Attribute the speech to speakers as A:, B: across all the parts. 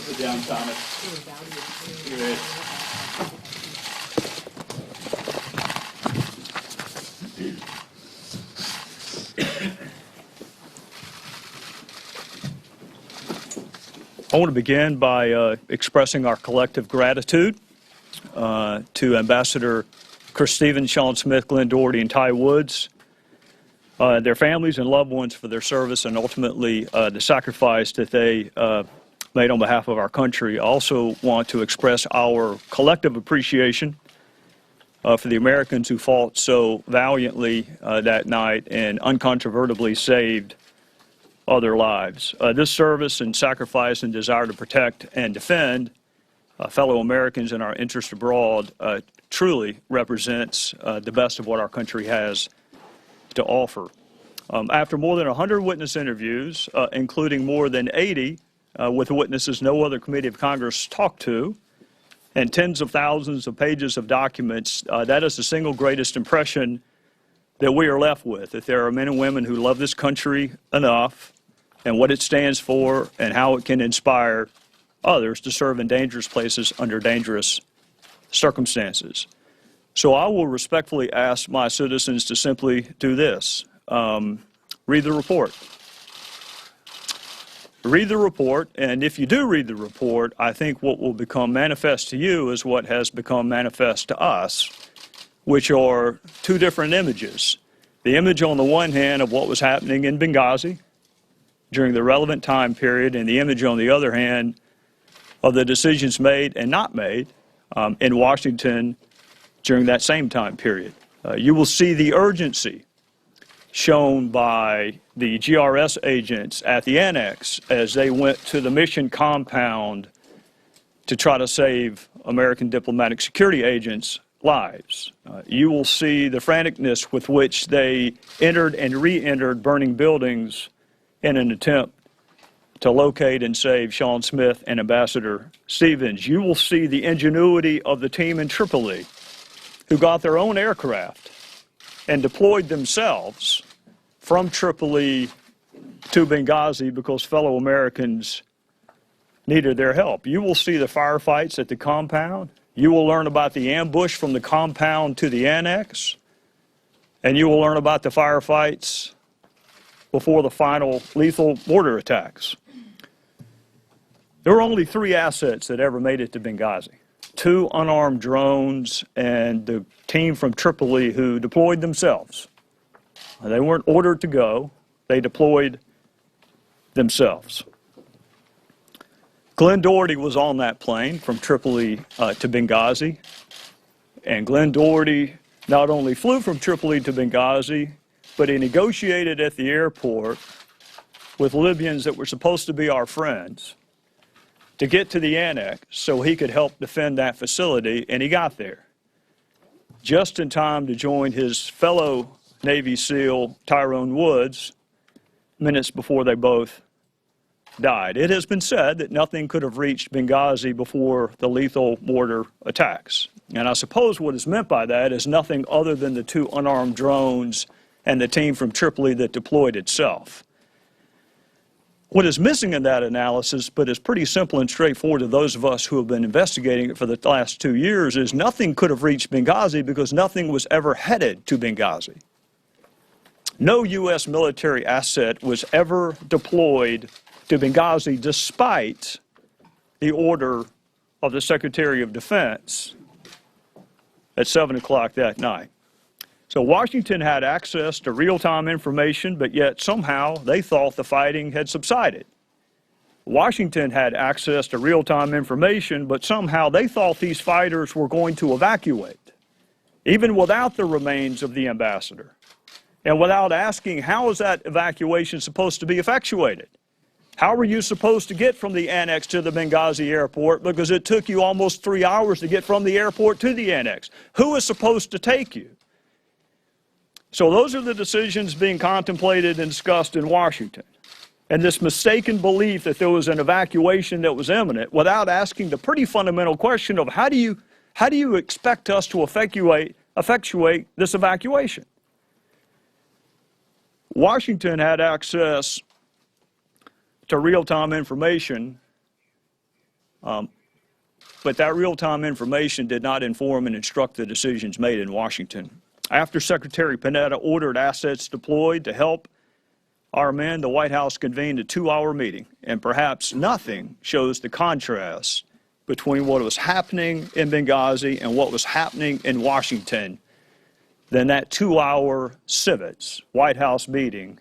A: Put down, Thomas. Here it is.
B: I want to begin by expressing our collective gratitude to Ambassador Chris Stevens, Sean Smith, Glenn Doherty, and Ty Woods, their families and loved ones for their service and ultimately the sacrifice that they made on behalf of our country. I also want to express our collective appreciation for the Americans who fought so valiantly that night and uncontrovertibly saved other lives. This service and sacrifice and desire to protect and defend fellow Americans and our interest abroad truly represents the best of what our country has to offer. After more than 100 witness interviews, including more than 80 with witnesses no other committee of Congress talked to, and tens of thousands of pages of documents, that is the single greatest impression that we are left with, that there are men and women who love this country enough and what it stands for and how it can inspire others to serve in dangerous places under dangerous circumstances. So I will respectfully ask my citizens to simply do this. Read the report. Read the report, and if you do read the report, I think what will become manifest to you is what has become manifest to us, which are two different images. The image on the one hand of what was happening in Benghazi during the relevant time period, and the image on the other hand of the decisions made and not made in Washington during that same time period. You will see the urgency shown by the GRS agents at the annex as they went to the mission compound to try to save American diplomatic security agents' lives. You will see the franticness with which they entered and re-entered burning buildings in an attempt to locate and save Sean Smith and Ambassador Stevens. You will see the ingenuity of the team in Tripoli who got their own aircraft and deployed themselves from Tripoli to Benghazi because fellow Americans needed their help. You will see the firefights at the compound. You will learn about the ambush from the compound to the annex. And you will learn about the firefights before the final lethal mortar attacks. There were only 3 assets that ever made it to Benghazi: 2 unarmed drones and the team from Tripoli who deployed themselves. They weren't ordered to go. They deployed themselves. Glenn Doherty was on that plane from Tripoli to Benghazi. And Glenn Doherty not only flew from Tripoli to Benghazi, but he negotiated at the airport with Libyans that were supposed to be our friends to get to the annex so he could help defend that facility, and he got there just in time to join his fellow Navy SEAL Tyrone Woods minutes before they both died. It has been said that nothing could have reached Benghazi before the lethal mortar attacks. And I suppose what is meant by that is nothing other than the 2 unarmed drones and the team from Tripoli that deployed itself. What is missing in that analysis, but is pretty simple and straightforward to those of us who have been investigating it for the last 2 years, is nothing could have reached Benghazi because nothing was ever headed to Benghazi. No U.S. military asset was ever deployed to Benghazi despite the order of the Secretary of Defense at 7 o'clock that night. So Washington had access to real-time information, but yet somehow they thought the fighting had subsided. Washington had access to real-time information, but somehow they thought these fighters were going to evacuate, even without the remains of the ambassador, and without asking how is that evacuation supposed to be effectuated. How were you supposed to get from the annex to the Benghazi airport? Because it took you almost 3 hours to get from the airport to the annex. Who is supposed to take you? So those are the decisions being contemplated and discussed in Washington. And this mistaken belief that there was an evacuation that was imminent without asking the pretty fundamental question of how do you expect us to effectuate this evacuation? Washington had access to real-time information But that real-time information did not inform and instruct the decisions made in Washington. After Secretary Panetta ordered assets deployed to help our men, the White House convened a 2-hour meeting, and perhaps nothing shows the contrast between what was happening in Benghazi and what was happening in Washington than that 2-hour civets White House meeting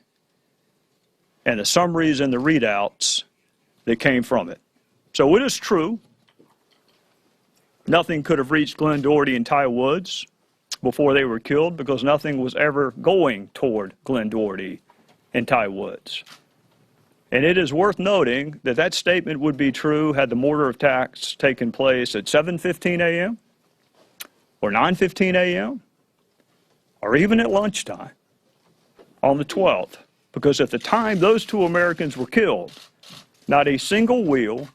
B: and the summaries and the readouts that came from it. So it is true, nothing could have reached Glenn Doherty and Ty Woods before they were killed because nothing was ever going toward Glenn Doherty and Ty Woods. And it is worth noting that that statement would be true had the mortar attacks taken place at 7:15 a.m. or 9:15 a.m. or even at lunchtime on the 12th. Because at the time those two Americans were killed, not a single wheel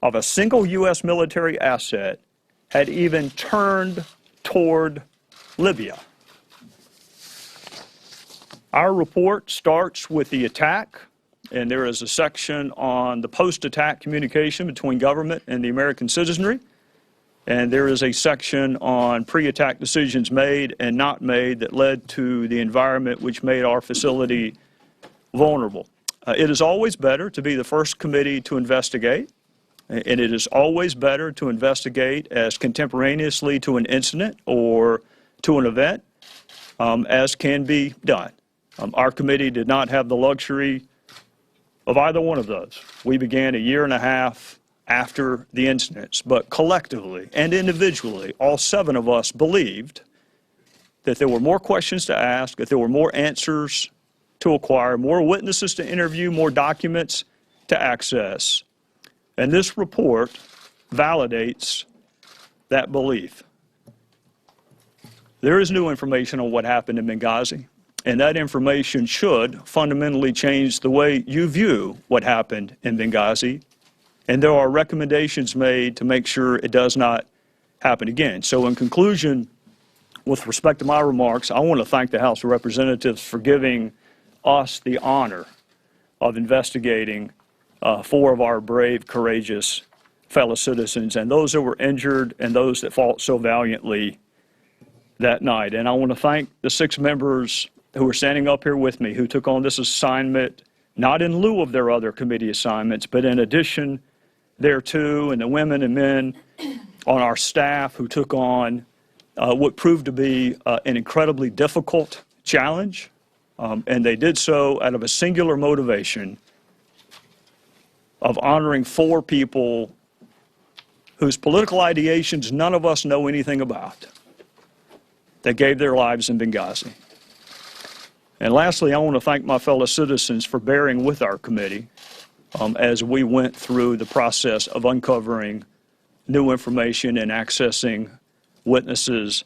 B: of a single U.S. military asset had even turned toward Libya. Our report starts with the attack, and there is a section on the post-attack communication between government and the American citizenry, and there is a section on pre-attack decisions made and not made that led to the environment which made our facility vulnerable. It is always better to be the first committee to investigate, and it is always better to investigate as contemporaneously to an incident or to an event as can be done. Our committee did not have the luxury of either one of those. We began a year and a half after the incidents, but collectively and individually, all 7 of us believed that there were more questions to ask, that there were more answers to acquire, more witnesses to interview, more documents to access. And this report validates that belief. There is new information on what happened in Benghazi, and that information should fundamentally change the way you view what happened in Benghazi. And there are recommendations made to make sure it does not happen again. So in conclusion, with respect to my remarks, I want to thank the House of Representatives for giving us the honor of investigating 4 of our brave, courageous fellow citizens and those that were injured and those that fought so valiantly that night. And I want to thank the 6 members who are standing up here with me who took on this assignment, not in lieu of their other committee assignments, but in addition thereto, and the women and men on our staff who took on what proved to be an incredibly difficult challenge. And they did so out of a singular motivation of honoring 4 people whose political ideations none of us know anything about, that gave their lives in Benghazi. And lastly, I want to thank my fellow citizens for bearing with our committee as we went through the process of uncovering new information and accessing witnesses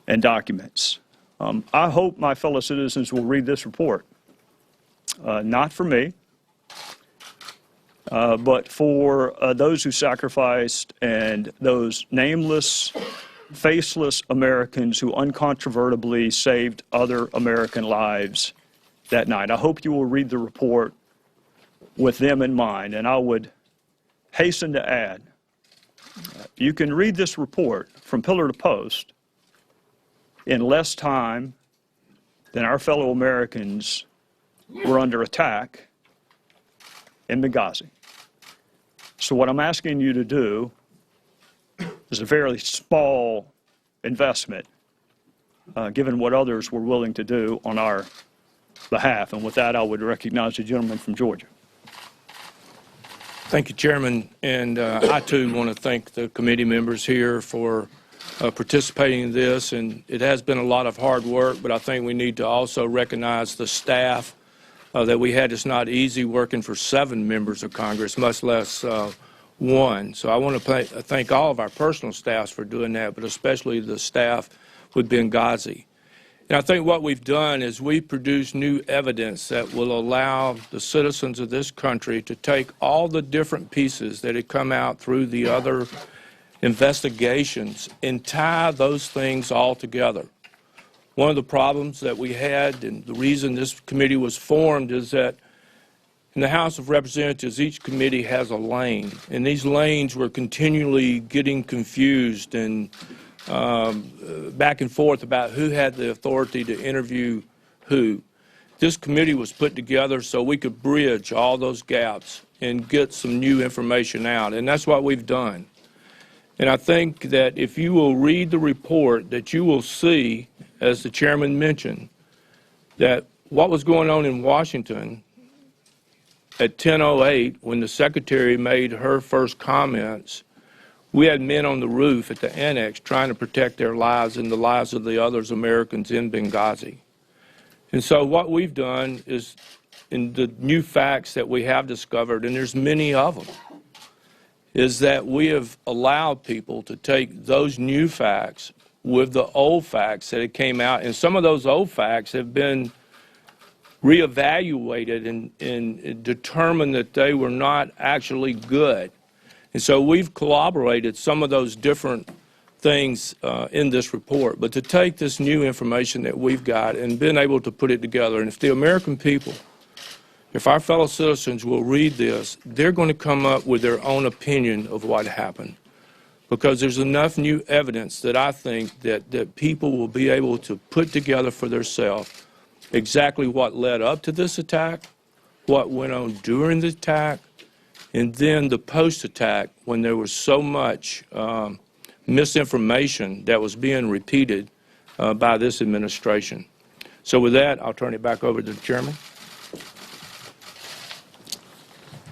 B: and documents. I hope my fellow citizens will read this report, not for me, but for those who sacrificed and those nameless, faceless Americans who uncontrovertibly saved other American lives that night. I hope you will read the report with them in mind, and I would hasten to add, you can read this report from pillar to post in less time than our fellow Americans were under attack in Beghazi. So what I'm asking you to do is a very small investment, given what others were willing to do on our behalf. And with that, I would recognize the gentleman from Georgia.
C: Thank you, Chairman. And I, too, want to thank the committee members here for participating in this. And it has been a lot of hard work, but I think we need to also recognize the staff that we had. It's not easy working for 7 members of Congress, much less 1. So I want to thank all of our personal staffs for doing that, but especially the staff with Benghazi. And I think what we've done is we've produced new evidence that will allow the citizens of this country to take all the different pieces that had come out through the other investigations and tie those things all together. One of the problems that we had, and the reason this committee was formed, is that In the House of Representatives, each committee has a lane, and these lanes were continually getting confused and back and forth about who had the authority to interview who. This committee was put together so we could bridge all those gaps and get some new information out, and that's what we've done. And I think that if you will read the report, that you will see, as the chairman mentioned, that what was going on in Washington at 10:08 when the secretary made her first comments, we had men on the roof at the annex trying to protect their lives and the lives of the others Americans in Benghazi. And so what we've done is, in the new facts that we have discovered, and there's many of them, is that we have allowed people to take those new facts with the old facts that had came out, and some of those old facts have been reevaluated and determined that they were not actually good. And so we've corroborated some of those different things in this report. But to take this new information that we've got and been able to put it together, and if the American people, if our fellow citizens will read this, they're going to come up with their own opinion of what happened. Because there's enough new evidence that I think that people will be able to put together for themselves exactly what led up to this attack, what went on during the attack, and then the post-attack when there was so much misinformation that was being repeated by this administration. So with that, I'll turn it back over to the chairman.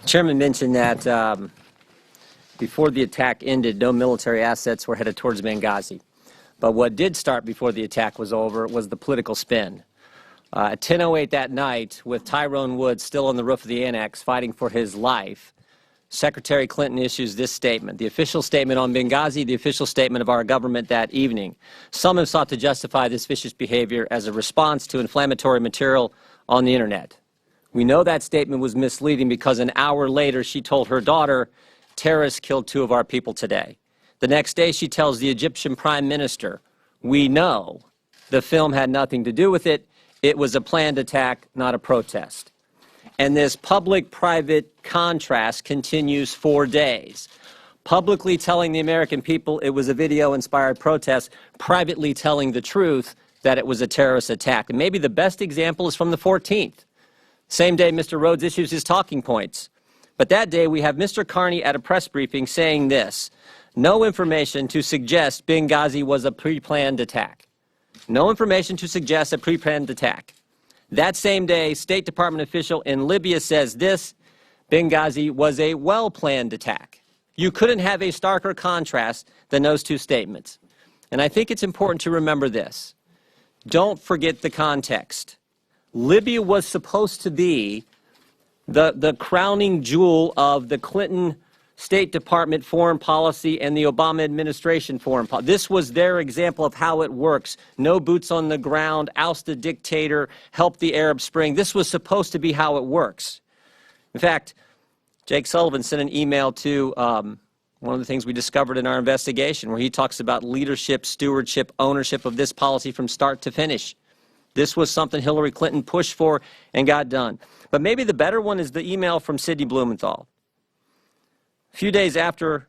D: Chairman mentioned that before the attack ended, no military assets were headed towards Benghazi. But what did start before the attack was over was the political spin. At 10:08 that night, with Tyrone Woods still on the roof of the annex fighting for his life, Secretary Clinton issues this statement, the official statement on Benghazi, the official statement of our government that evening. Some have sought to justify this vicious behavior as a response to inflammatory material on the internet. We know that statement was misleading because an hour later she told her daughter, terrorists killed 2 of our people today. The next day she tells the Egyptian Prime Minister, we know the film had nothing to do with it. It was a planned attack, not a protest. And this public-private contrast continues for days. Publicly telling the American people it was a video-inspired protest, privately telling the truth that it was a terrorist attack. And maybe the best example is from the 14th. Same day Mr. Rhodes issues his talking points. But that day we have Mr. Carney at a press briefing saying this, no information to suggest Benghazi was a pre-planned attack. No information to suggest a pre-planned attack. That same day, State Department official in Libya says this, Benghazi was a well-planned attack. You couldn't have a starker contrast than those 2 statements. And I think it's important to remember this. Don't forget the context. Libya was supposed to be the crowning jewel of the Clinton State Department foreign policy and the Obama administration foreign policy. This was their example of how it works. No boots on the ground, oust the dictator, help the Arab Spring. This was supposed to be how it works. In fact, Jake Sullivan sent an email to one of the things we discovered in our investigation where he talks about leadership, stewardship, ownership of this policy from start to finish. This was something Hillary Clinton pushed for and got done. But maybe the better one is the email from Sidney Blumenthal. A few days after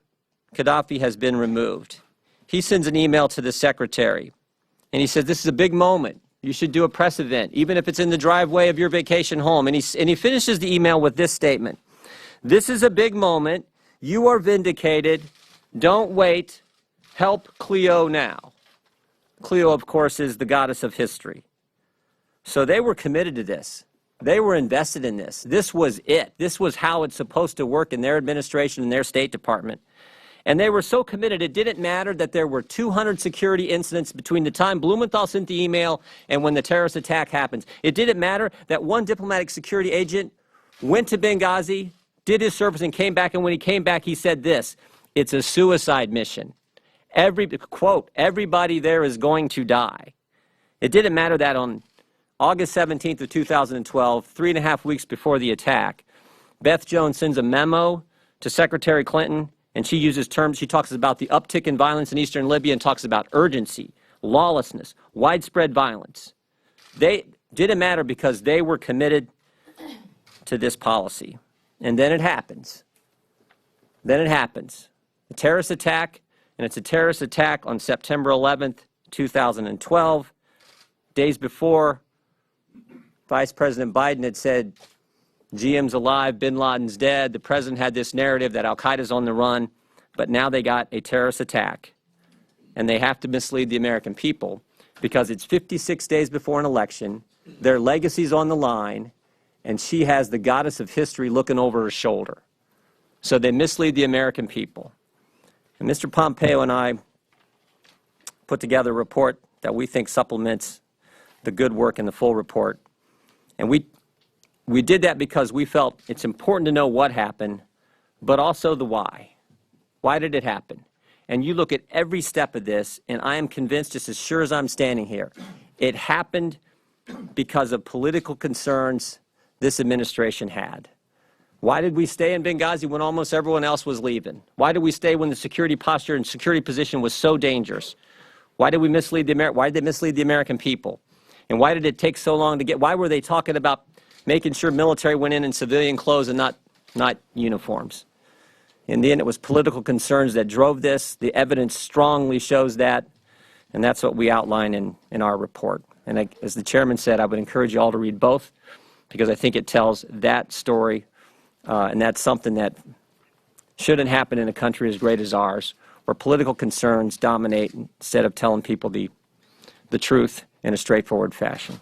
D: Gaddafi has been removed, he sends an email to the secretary, and he says, this is a big moment. You should do a press event, even if it's in the driveway of your vacation home. And he finishes the email with this statement. This is a big moment. You are vindicated. Don't wait. Help Cleo now. Cleo, of course, is the goddess of history. So they were committed to this. They were invested in this. This was it. This was how it's supposed to work in their administration and their State Department. And they were so committed, it didn't matter that there were 200 security incidents between the time Blumenthal sent the email and when the terrorist attack happens. It didn't matter that one diplomatic security agent went to Benghazi, did his service, and came back. And when he came back, he said this, it's a suicide mission. Quote, everybody there is going to die. It didn't matter that on August 17th of 2012, 3.5 weeks before the attack, Beth Jones sends a memo to Secretary Clinton, and she uses terms, she talks about the uptick in violence in eastern Libya and talks about urgency, lawlessness, widespread violence. They didn't matter because they were committed to this policy. And then it happens. Then it happens. A terrorist attack, and it's a terrorist attack on September 11th, 2012. Days before, Vice President Biden had said, GM's alive, bin Laden's dead. The president had this narrative that al-Qaeda's on the run, but now they got a terrorist attack. And they have to mislead the American people because it's 56 days before an election, their legacy's on the line, and she has the goddess of history looking over her shoulder. So they mislead the American people. And Mr. Pompeo and I put together a report that we think supplements the good work in the full report. And we did that because we felt it's important to know what happened, but also the why. Why did it happen? And you look at every step of this, and I am convinced, just as sure as I'm standing here, it happened because of political concerns this administration had. Why did we stay in Benghazi when almost everyone else was leaving? Why did we stay when the security posture and security position was so dangerous? Why did we mislead why did they mislead the American people? And why did it take so long to get, why were they talking about making sure military went in civilian clothes and not uniforms? In the end, it was political concerns that drove this. The evidence strongly shows that, and that's what we outline in our report. And as the chairman said, I would encourage you all to read both because I think it tells that story, and that's something that shouldn't happen in a country as great as ours, where political concerns dominate instead of telling people the truth in a straightforward fashion.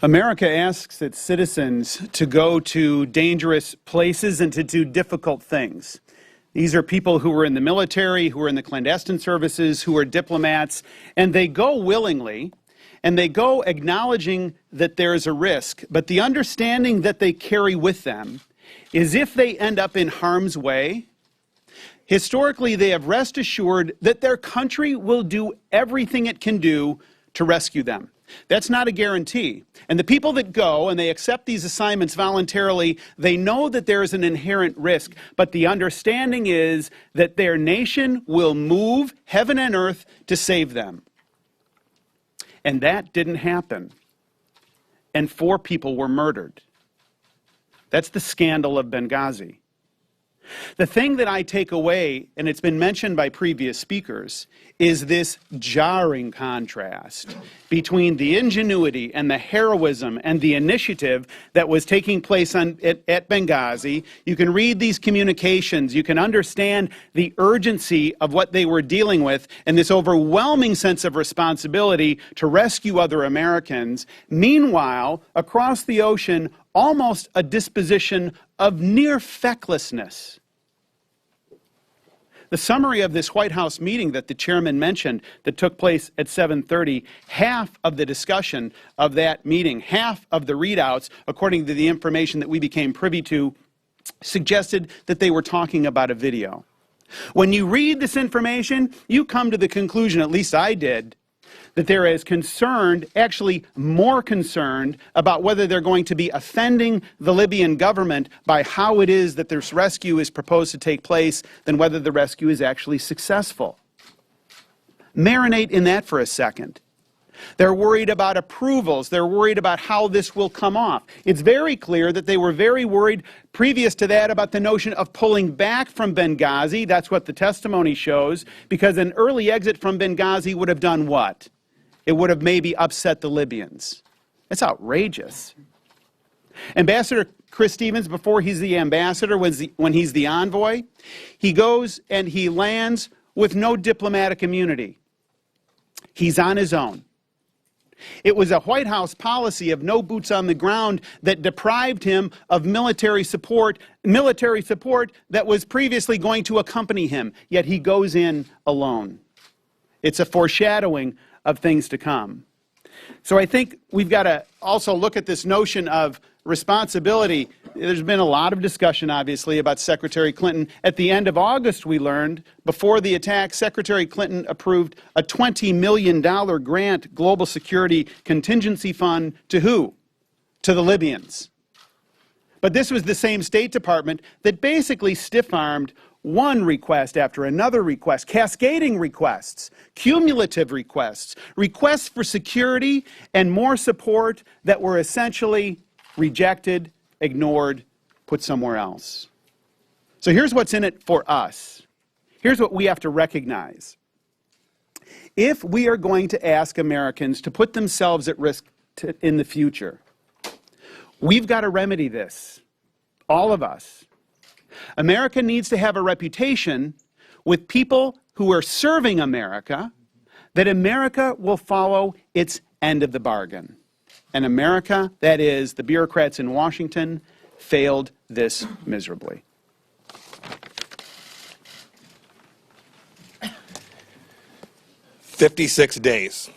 E: America asks its citizens to go to dangerous places and to do difficult things. These are people who are in the military, who are in the clandestine services, who are diplomats, and they go willingly, and they go acknowledging that there is a risk, but the understanding that they carry with them is if they end up in harm's way, historically they have rest assured that their country will do everything it can do to rescue them. That's not a guarantee. And the people that go and they accept these assignments voluntarily, they know that there is an inherent risk, but the understanding is that their nation will move heaven and earth to save them. And that didn't happen. And 4 people were murdered. That's the scandal of Benghazi. The thing that I take away, and it's been mentioned by previous speakers, is this jarring contrast between the ingenuity and the heroism and the initiative that was taking place at Benghazi. You can read these communications, you can understand the urgency of what they were dealing with and this overwhelming sense of responsibility to rescue other Americans. Meanwhile, across the ocean, almost a disposition of near fecklessness. The summary of this White House meeting that the chairman mentioned that took place at 7:30, half of the discussion of that meeting, half of the readouts, according to the information that we became privy to, suggested that they were talking about a video. When you read this information, you come to the conclusion, at least I did, that they're as concerned, actually more concerned, about whether they're going to be offending the Libyan government by how it is that this rescue is proposed to take place than whether the rescue is actually successful. Marinate in that for a second. They're worried about approvals. They're worried about how this will come off. It's very clear that they were very worried previous to that about the notion of pulling back from Benghazi. That's what the testimony shows, because an early exit from Benghazi would have done what? It would have maybe upset the Libyans. It's outrageous. Ambassador Chris Stevens, before he's the ambassador, when he's the envoy, he goes and he lands with no diplomatic immunity. He's on his own. It was a White House policy of no boots on the ground that deprived him of military support that was previously going to accompany him, yet he goes in alone. It's a foreshadowing of things to come. So I think we've got to also look at this notion of responsibility. There's been a lot of discussion, obviously, about Secretary Clinton. At the end of August, we learned, before the attack, Secretary Clinton approved a $20 million grant global security contingency fund to who? To the Libyans. But this was the same State Department that basically stiff-armed one request after another request, cascading requests, cumulative requests, requests for security and more support that were essentially rejected, ignored, put somewhere else. So here's what's in it for us. Here's what we have to recognize. If we are going to ask Americans to put themselves at risk in the future, we've got to remedy this, all of us. America needs to have a reputation with people who are serving America that America will follow its end of the bargain. And America, that is, the bureaucrats in Washington, failed this miserably.
F: "56 days.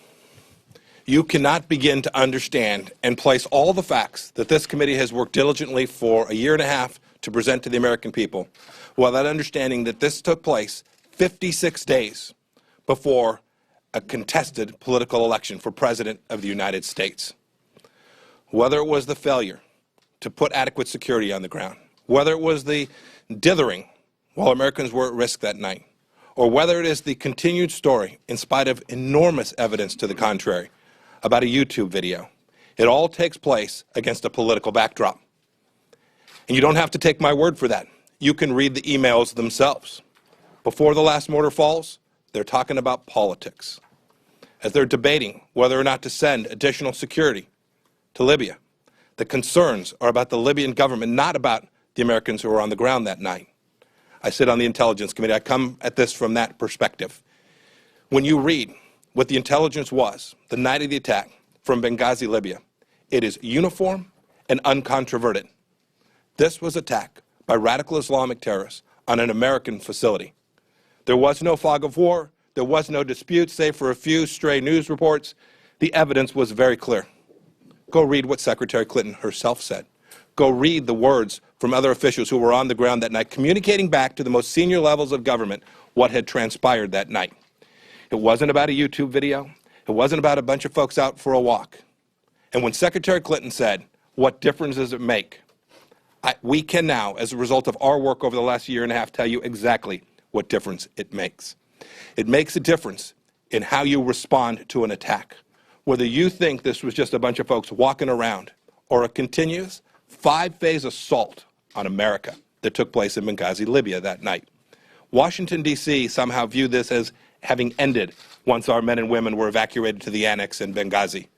F: You cannot begin to understand and place all the facts that this committee has worked diligently for a year and a half to present to the American people without understanding that this took place 56 days before a contested political election for President of the United States. Whether it was the failure to put adequate security on the ground, whether it was the dithering while Americans were at risk that night, or whether it is the continued story, in spite of enormous evidence to the contrary, about a YouTube video, it all takes place against a political backdrop. And you don't have to take my word for that. You can read the emails themselves. Before the last mortar falls, they're talking about politics. As they're debating whether or not to send additional security to Libya, the concerns are about the Libyan government, not about the Americans who were on the ground that night. I sit on the Intelligence Committee. I come at this from that perspective. When you read what the intelligence was the night of the attack from Benghazi, Libya, it is uniform and uncontroverted. This was attack by radical Islamic terrorists on an American facility. There was no fog of war. There was no dispute, save for a few stray news reports. The evidence was very clear. Go read what Secretary Clinton herself said. Go read the words from other officials who were on the ground that night, communicating back to the most senior levels of government what had transpired that night. It wasn't about a YouTube video. It wasn't about a bunch of folks out for a walk. And when Secretary Clinton said, "What difference does it make?" we can now, as a result of our work over the last year and a half, tell you exactly what difference it makes. It makes a difference in how you respond to an attack. Whether you think this was just a bunch of folks walking around or a continuous 5-phase assault on America that took place in Benghazi, Libya that night. Washington, D.C. somehow viewed this as having ended once our men and women were evacuated to the annex in Benghazi.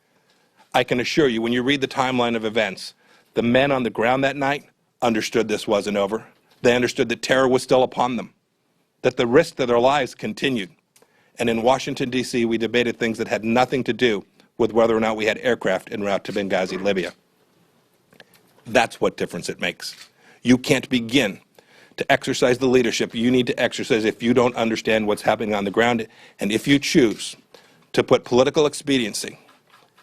F: I can assure you, when you read the timeline of events, the men on the ground that night understood this wasn't over. They understood that terror was still upon them, that the risk to their lives continued. And in Washington, D.C., we debated things that had nothing to do with whether or not we had aircraft en route to Benghazi, Libya. That's what difference it makes. You can't begin to exercise the leadership you need to exercise if you don't understand what's happening on the ground, and if you choose to put political expediency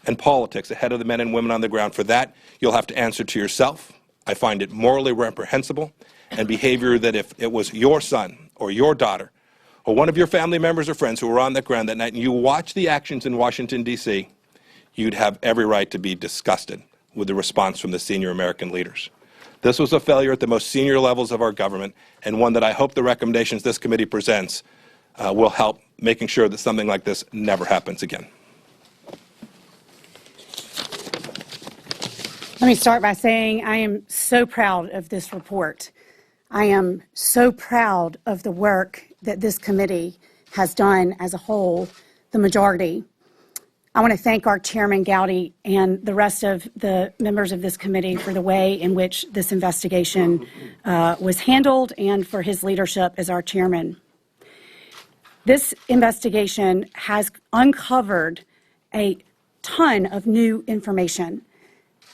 F: and politics ahead of the men and women on the ground. For that, you'll have to answer to yourself. I find it morally reprehensible and behavior that if it was your son or your daughter or one of your family members or friends who were on that ground that night and you watch the actions in Washington, D.C., you'd have every right to be disgusted with the response from the senior American leaders. This was a failure at the most senior levels of our government, and one that I hope the recommendations this committee presents will help making sure that something like this never happens again.
G: Let me start by saying I am so proud of this report. I am so proud of the work that this committee has done as a whole, the majority. I want to thank our Chairman Gowdy and the rest of the members of this committee for the way in which this investigation was handled and for his leadership as our chairman. This investigation has uncovered a ton of new information,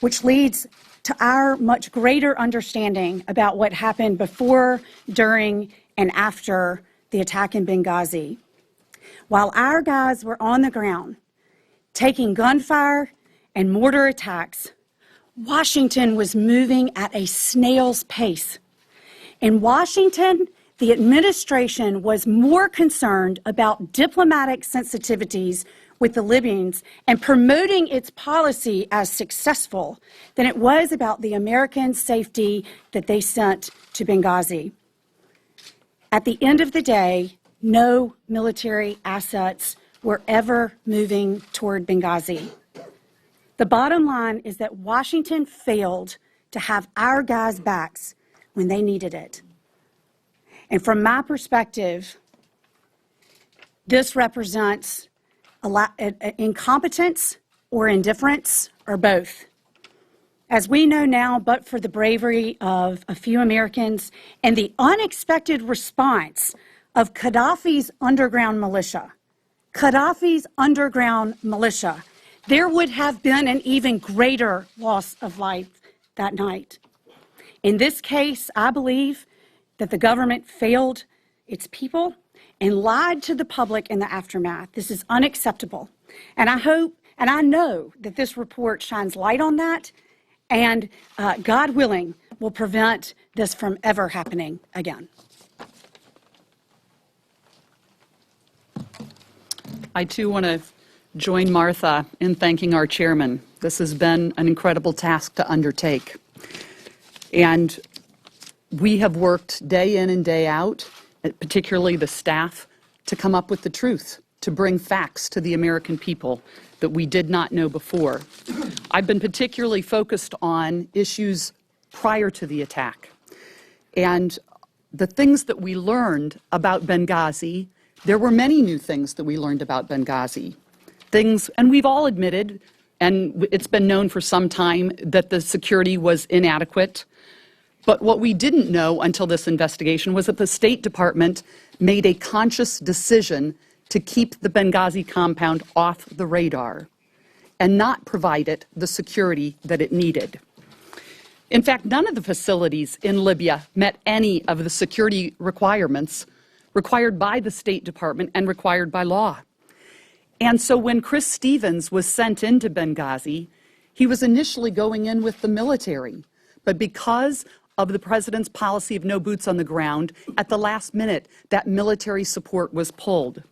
G: which leads to our much greater understanding about what happened before, during, and after the attack in Benghazi. While our guys were on the ground, taking gunfire and mortar attacks, Washington was moving at a snail's pace. In Washington, the administration was more concerned about diplomatic sensitivities with the Libyans and promoting its policy as successful than it was about the American safety that they sent to Benghazi. At the end of the day, no military assets were ever moving toward Benghazi. The bottom line is that Washington failed to have our guys' backs when they needed it. And from my perspective, this represents incompetence or indifference or both. As we know now, but for the bravery of a few Americans and the unexpected response of Gaddafi's underground militia, there would have been an even greater loss of life that night. In this case, I believe that the government failed its people and lied to the public in the aftermath. This is unacceptable. And I hope and I know that this report shines light on that, and God willing, will prevent this from ever happening again.
H: I too want to join Martha in thanking our chairman. This has been an incredible task to undertake. And we have worked day in and day out, particularly the staff, to come up with the truth, to bring facts to the American people that we did not know before. I've been particularly focused on issues prior to the attack. And the things that we learned about Benghazi, there were many new things that we learned about Benghazi. Things, and we've all admitted, and it's been known for some time, that the security was inadequate. But what we didn't know until this investigation was that the State Department made a conscious decision to keep the Benghazi compound off the radar and not provide it the security that it needed. In fact, none of the facilities in Libya met any of the security requirements required by the State Department and required by law. And so when Chris Stevens was sent into Benghazi, he was initially going in with the military. But because of the president's policy of no boots on the ground, at the last minute, that military support was pulled.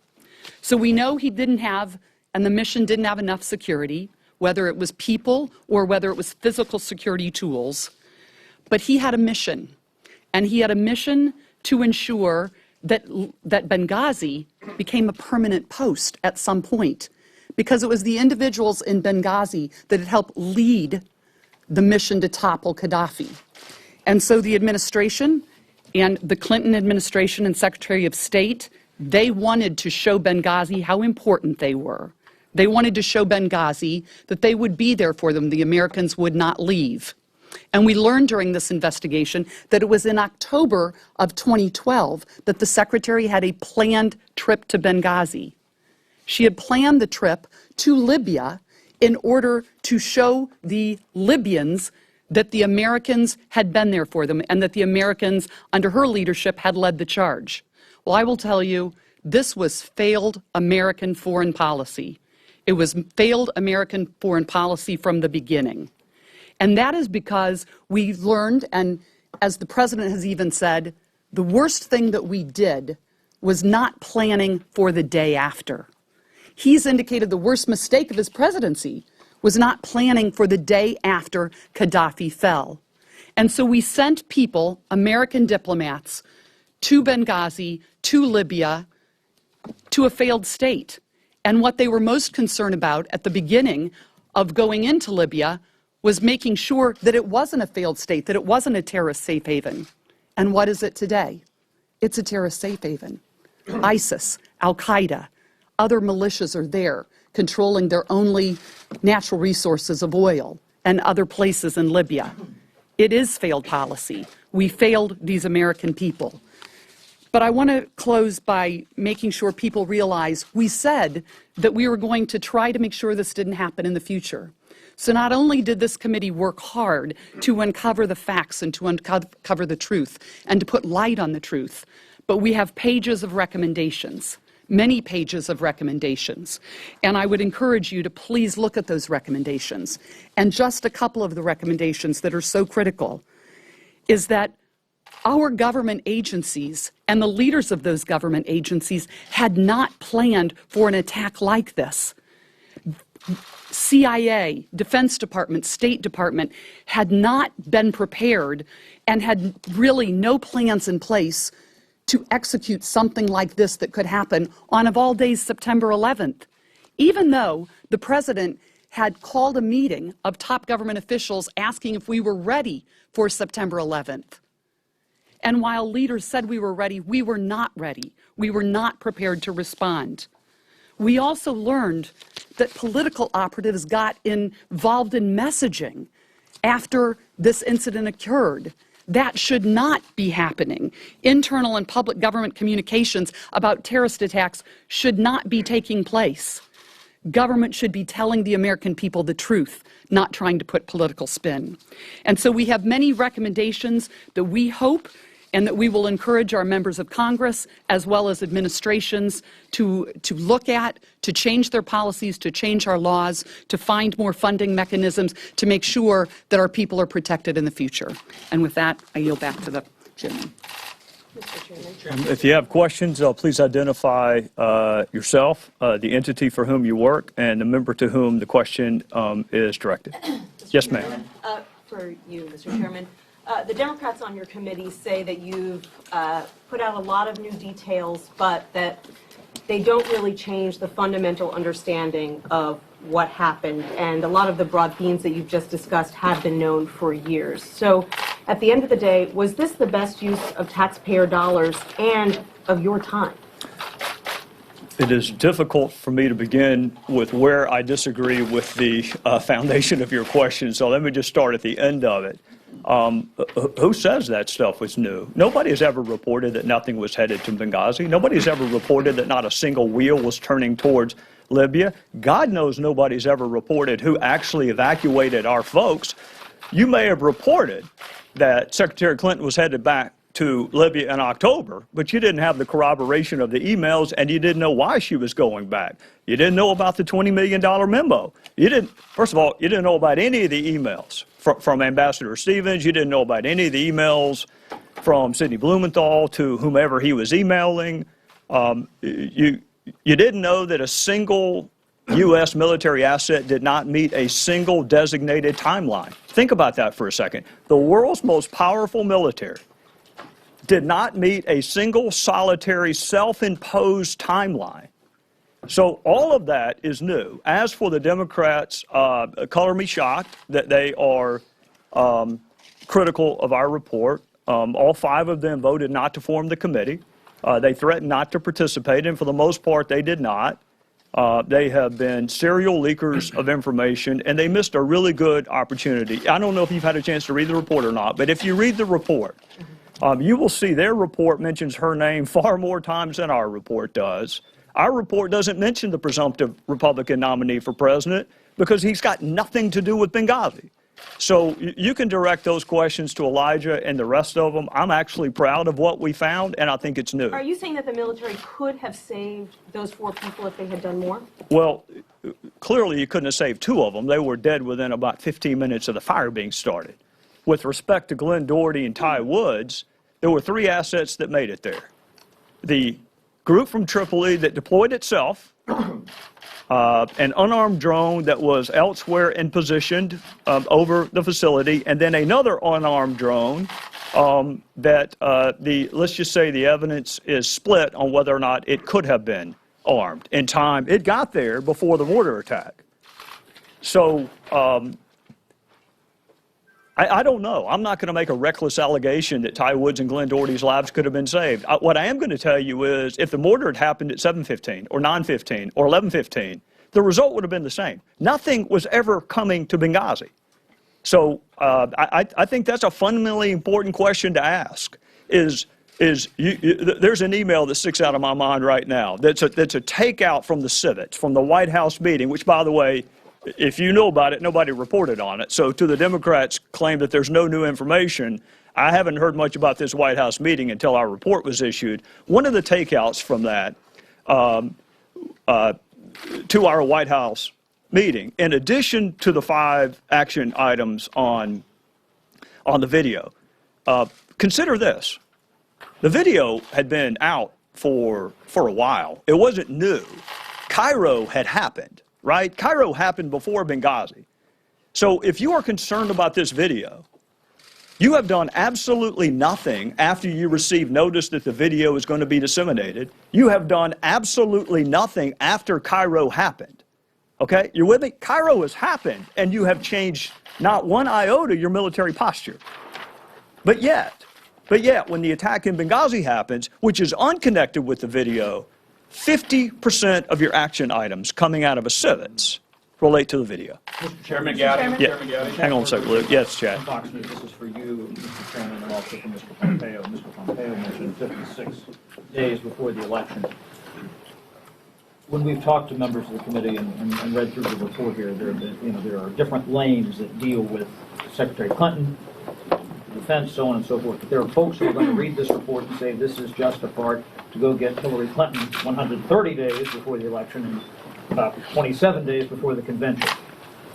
H: So we know he didn't have, and the mission didn't have enough security, whether it was people or whether it was physical security tools. But he had a mission, and he had a mission to ensure that Benghazi became a permanent post at some point, because it was the individuals in Benghazi that had helped lead the mission to topple Gaddafi. And so the administration and the Clinton administration and Secretary of State, they wanted to show Benghazi how important they were. They wanted to show Benghazi that they would be there for them. The Americans would not leave. And we learned during this investigation that it was in October of 2012 that the Secretary had a planned trip to Benghazi. She had planned the trip to Libya in order to show the Libyans that the Americans had been there for them and that the Americans, under her leadership, had led the charge. Well, I will tell you, this was failed American foreign policy. It was failed American foreign policy from the beginning. And that is because we learned, and as the president has even said, the worst thing that we did was not planning for the day after. He's indicated the worst mistake of his presidency was not planning for the day after Gaddafi fell. And so we sent people, American diplomats, to Benghazi, to Libya, to a failed state. And what they were most concerned about at the beginning of going into Libya was making sure that it wasn't a failed state, that it wasn't a terrorist safe haven. And what is it today? It's a terrorist safe haven. ISIS, Al-Qaeda, other militias are there, controlling their only natural resources of oil and other places in Libya. It is failed policy. We failed these American people. But I want to close by making sure people realize we said that we were going to try to make sure this didn't happen in the future. So not only did this committee work hard to uncover the facts and to uncover the truth and to put light on the truth, but we have pages of recommendations, many pages of recommendations. And I would encourage you to please look at those recommendations. And just a couple of the recommendations that are so critical is that our government agencies and the leaders of those government agencies had not planned for an attack like this. CIA, Defense Department, State Department had not been prepared and had really no plans in place to execute something like this that could happen on, of all days, September 11th, even though the president had called a meeting of top government officials asking if we were ready for September 11th. And while leaders said we were ready, we were not ready. We were not prepared to respond. We also learned that political operatives got involved in messaging after this incident occurred. That should not be happening. Internal and public government communications about terrorist attacks should not be taking place. Government should be telling the American people the truth, not trying to put political spin. And so we have many recommendations that we hope and that we will encourage our members of Congress as well as administrations to look at, to change their policies, to change our laws, to find more funding mechanisms, to make sure that our people are protected in the future. And with that, I yield back to the chairman.
G: Mr. Chairman.
B: If you have questions, please identify yourself, the entity for whom you work, and the member to whom the question is directed. Yes, ma'am.
I: For you, Mr. Chairman. The Democrats on your committee say that you've put out a lot of new details, but that they don't really change the fundamental understanding of what happened. And a lot of the broad themes that you've just discussed have been known for years. So at the end of the day, was this the best use of taxpayer dollars and of your time?
B: It is difficult for me to begin with where I disagree with the foundation of your question, so let me just start at the end of it. Who says that stuff was new? Nobody has ever reported that nothing was headed to Benghazi. Nobody has ever reported that not a single wheel was turning towards Libya. God knows nobody's ever reported who actually evacuated our folks. You may have reported that Secretary Clinton was headed back to Libya in October, but you didn't have the corroboration of the emails, and you didn't know why she was going back. You didn't know about the $20 million memo. First of all, you didn't know about any of the emails from Ambassador Stevens. You didn't know about any of the emails from Sidney Blumenthal to whomever he was emailing. You didn't know that a single U.S. military asset did not meet a single designated timeline. Think about that for a second. The world's most powerful military did not meet a single solitary self-imposed timeline. So all of that is new. As for the Democrats, color me shocked that they are critical of our report. All 5 of them voted not to form the committee. They threatened not to participate, and for the most part, they did not. They have been serial leakers of information, and they missed a really good opportunity. I don't know if you've had a chance to read the report or not, but if you read the report, you will see their report mentions her name far more times than our report does. Our report doesn't mention the presumptive Republican nominee for president because he's got nothing to do with Benghazi. So you can direct those questions to Elijah and the rest of them. I'm actually proud of what we found, and I think it's new.
I: Are you saying that the military could have saved those 4 people if they had done more?
B: Well, clearly you couldn't have saved 2 of them. They were dead within about 15 minutes of the fire being started. With respect to Glenn Doherty and Ty Woods, there were 3 assets that made it there. The group from Tripoli that deployed itself, an unarmed drone that was elsewhere and positioned over the facility, and then another unarmed drone that let's just say the evidence is split on whether or not it could have been armed in time. It got there before the mortar attack. So I don't know. I'm not going to make a reckless allegation that Ty Woods and Glenn Doherty's lives could have been saved. What I am going to tell you is if the mortar had happened at 7:15 or 9:15 or 11:15, the result would have been the same. Nothing was ever coming to Benghazi. So I think that's a fundamentally important question to ask. There's an email that sticks out of my mind right now that's a takeout from the Civets, from the White House meeting, which, by the way, if you know about it, nobody reported on it. So to the Democrats' claim that there's no new information, I haven't heard much about this White House meeting until our report was issued. One of the takeouts from that to our White House meeting, in addition to the 5 action items on the video, consider this. The video had been out for a while. It wasn't new. Cairo had happened. Right? Cairo happened before Benghazi. So if you are concerned about this video, You have done absolutely nothing after you received notice that the video is going to be disseminated. You have done absolutely nothing after Cairo happened. Okay? You're with me? Cairo has happened, and you have changed not one iota your military posture. But yet, when the attack in Benghazi happens, which is unconnected with the video, 50% of your action items coming out of a civets relate to the video.
A: Chairman Gowdy.
B: Yeah.
A: Chairman Gowdy.
B: Hang on a second, Luke. Yes, Chad.
A: Fox News, this is for you, Mr. Chairman, and also for Mr. Pompeo. Mr. Pompeo mentioned 56 days before the election. When we've talked to members of the committee and read through the report here, there are different lanes that deal with Secretary Clinton, defense, so on and so forth. But there are folks who are going to read this report and say this is just a part to go get Hillary Clinton 130 days before the election and about 27 days before the convention.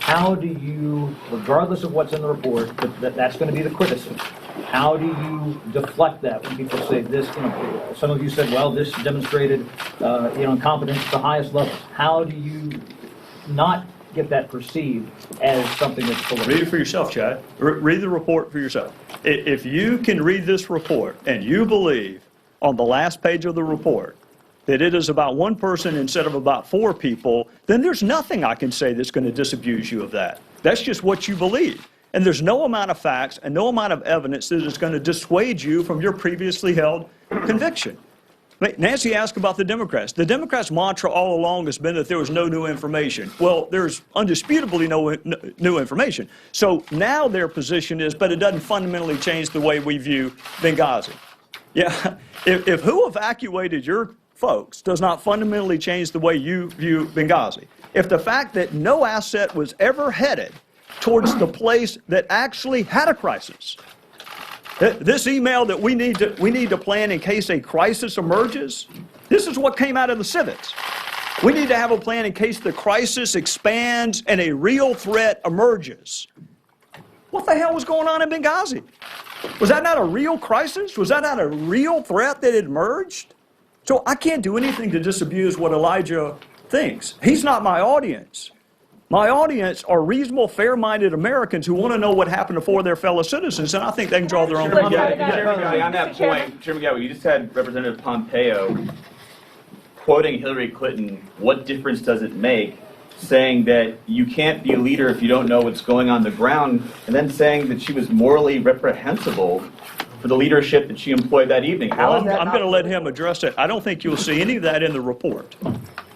A: How do you, regardless of what's in the report, that's going to be the criticism, how do you deflect that when people say this, some of you said, well, this demonstrated, incompetence at the highest levels. How do you not get that perceived as something that's political?
B: Read it for yourself, Chad. Read the report for yourself. If you can read this report and you believe on the last page of the report that it is about one person instead of about four people, then there's nothing I can say that's going to disabuse you of that. That's just what you believe. And there's no amount of facts and no amount of evidence that is going to dissuade you from your previously held conviction. Nancy asked about the Democrats. The Democrats' mantra all along has been that there was no new information. Well, there's undisputably no new information. So now their position is, but it doesn't fundamentally change the way we view Benghazi. Yeah, if who evacuated your folks does not fundamentally change the way you view Benghazi, if the fact that no asset was ever headed towards the place that actually had a crisis, this email that we need to plan in case a crisis emerges, this is what came out of the civets. We need to have a plan in case the crisis expands and a real threat emerges. What the hell was going on in Benghazi? Was that not a real crisis? Was that not a real threat that had emerged? So I can't do anything to disabuse what Elijah thinks. He's not my audience. My audience are reasonable, fair-minded Americans who want to know what happened to four of their fellow citizens, and I think they can draw their own
A: Chairman
B: conclusions.
A: Gowdy, on that point, Chairman Gowdy, you just had Representative Pompeo quoting Hillary Clinton, what difference does it make, saying that you can't be a leader if you don't know what's going on the ground, and then saying that she was morally reprehensible for the leadership that she employed that evening. How is that
B: I'm going to let him address it. I don't think you'll see any of that in the report.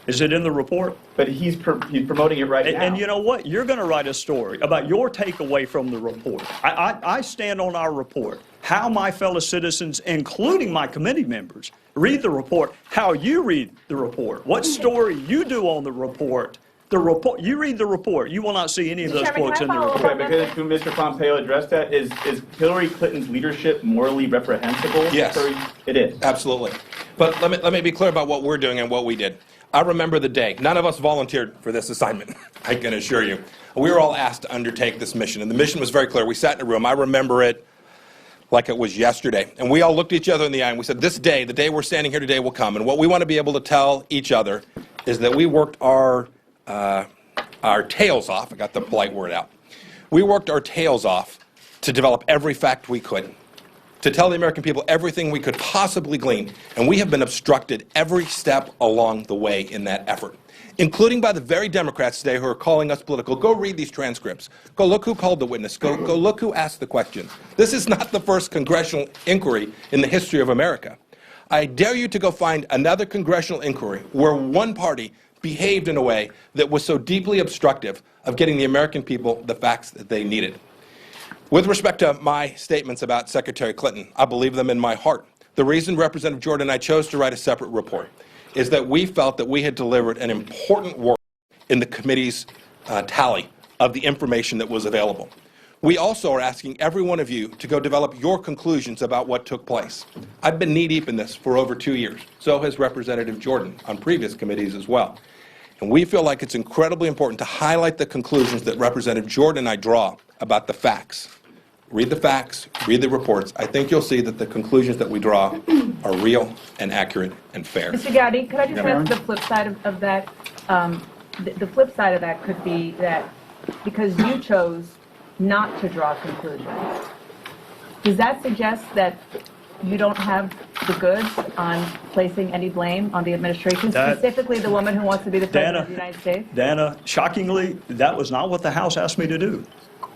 B: Is it in the report?
A: But he's promoting it right now.
B: And you know what? You're going to write a story about your takeaway from the report. I stand on our report. How my fellow citizens, including my committee members, read the report, how you read the report, what story you do on the report. You read the report. You will not see any of those quotes in the report.
A: Okay, because Mr. Pompeo addressed that, is Hillary Clinton's leadership morally reprehensible?
F: Yes.
A: It is.
F: Absolutely. But let me be clear about what we're doing and what we did. I remember the day. None of us volunteered for this assignment, I can assure you. We were all asked to undertake this mission, and the mission was very clear. We sat in a room. I remember it like it was yesterday. And we all looked each other in the eye, and we said, this day, the day we're standing here today will come. And what we want to be able to tell each other is that we worked our tails off. I got the polite word out. We worked our tails off to develop every fact we could, to tell the American people everything we could possibly glean, and we have been obstructed every step along the way in that effort, including by the very Democrats today who are calling us political. Go read these transcripts. Go look who called the witness. Go look who asked the question. This is not the first congressional inquiry in the history of America. I dare you to go find another congressional inquiry where one party behaved in a way that was so deeply obstructive of getting the American people the facts that they needed. With respect to my statements about Secretary Clinton, I believe them in my heart. The reason Representative Jordan and I chose to write a separate report is that we felt that we had delivered an important work in the committee's tally of the information that was available. We also are asking every one of you to go develop your conclusions about what took place. I've been knee-deep in this for over 2 years. So has Representative Jordan on previous committees as well. And we feel like it's incredibly important to highlight the conclusions that Representative Jordan and I draw about the facts. Read the facts, read the reports. I think you'll see that the conclusions that we draw are real and accurate and fair.
J: Mr. Gowdy, could I just ask the flip side of that? The flip side of that could be that because you chose not to draw conclusions, Does that suggest that you don't have the goods on placing any blame on the administration, specifically the woman who wants to be the President of the United States?
B: Dana, shockingly, that was not what the House asked me to do.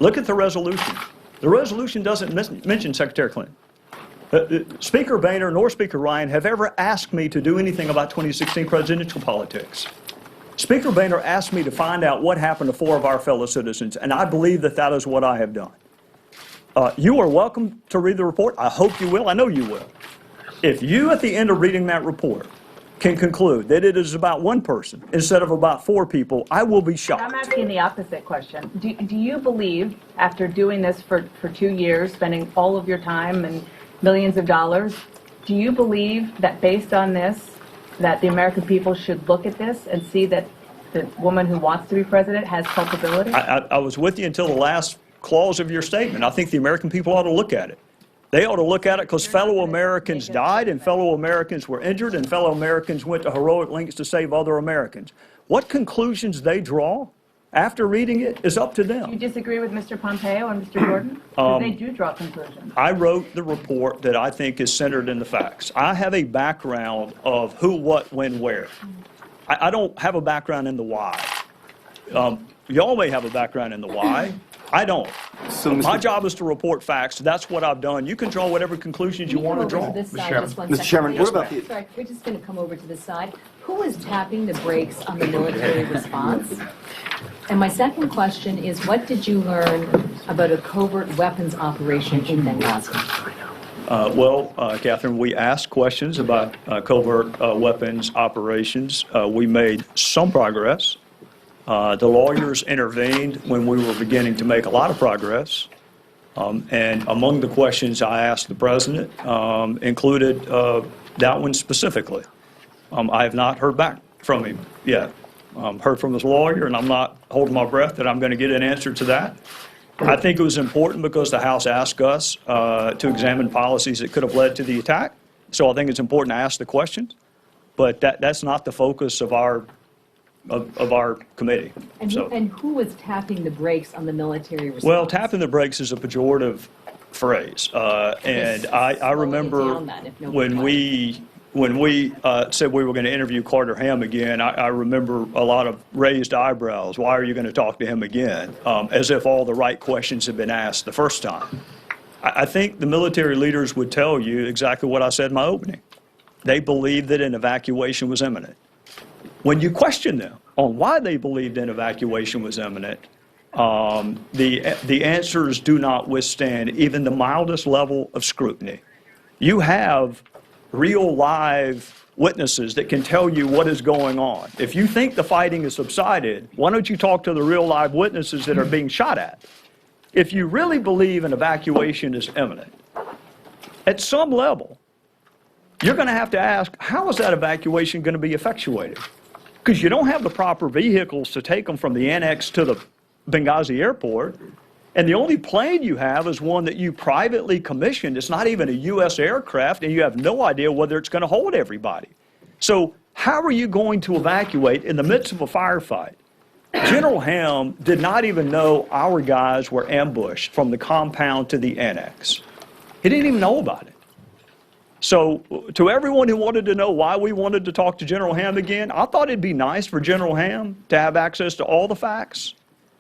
B: Look at the resolution. The resolution doesn't mention Secretary Clinton. Speaker Boehner nor Speaker Ryan have ever asked me to do anything about 2016 presidential politics. Speaker Boehner asked me to find out what happened to 4 of our fellow citizens, and I believe that that is what I have done. You are welcome to read the report. I hope you will. I know you will. If you, at the end of reading that report, can conclude that it is about one person instead of about 4 people, I will be shocked.
J: I'm asking the opposite question. Do you believe, after doing this for 2 years, spending all of your time and millions of dollars, do you believe that based on this, that the American people should look at this and see that the woman who wants to be president has culpability?
B: I was with you until the last clause of your statement. I think the American people ought to look at it. They ought to look at it because fellow Americans died and fellow Americans were injured and fellow Americans went to heroic lengths to save other Americans. What conclusions they draw after reading it is up to them.
J: Do you disagree with Mr. Pompeo and Mr. Gordon? Because they do draw conclusions.
B: I wrote the report that I think is centered in the facts. I have a background of who, what, when, where. I don't have a background in the why. Y'all may have a background in the why. I don't.
K: So,
B: My job is to report facts. That's what I've done. You can draw whatever conclusions you want to draw.
K: Mr. Chairman, what about the...
L: Sorry, we're just going to come over to this side. Who is tapping the brakes on the military response? And my second question is, what did you learn about a covert weapons operation in Benghazi?
B: Catherine, we asked questions about covert weapons operations. We made some progress. The lawyers intervened when we were beginning to make a lot of progress. And among the questions I asked the president included that one specifically. I have not heard back from him yet. Heard from his lawyer, and I'm not holding my breath that I'm going to get an answer to that. I think it was important because the House asked us to examine policies that could have led to the attack. So I think it's important to ask the questions. But that's not the focus of our committee.
L: And who was tapping the brakes on the military response?
B: Well, tapping the brakes is a pejorative phrase. And I remember when we said we were going to interview Carter Ham again, I remember a lot of raised eyebrows. Why are you going to talk to him again? As if all the right questions had been asked the first time. I think the military leaders would tell you exactly what I said in my opening. They believed that an evacuation was imminent. When you question them on why they believed an evacuation was imminent, the answers do not withstand even the mildest level of scrutiny. You have real live witnesses that can tell you what is going on. If you think the fighting has subsided, why don't you talk to the real live witnesses that are being shot at? If you really believe an evacuation is imminent, at some level, you're going to have to ask, how is that evacuation going to be effectuated? Because you don't have the proper vehicles to take them from the annex to the Benghazi airport. And the only plane you have is one that you privately commissioned. It's not even a U.S. aircraft, and you have no idea whether it's going to hold everybody. So how are you going to evacuate in the midst of a firefight? General Ham did not even know our guys were ambushed from the compound to the annex. He didn't even know about it. So to everyone who wanted to know why we wanted to talk to General Ham again, I thought it'd be nice for General Ham to have access to all the facts,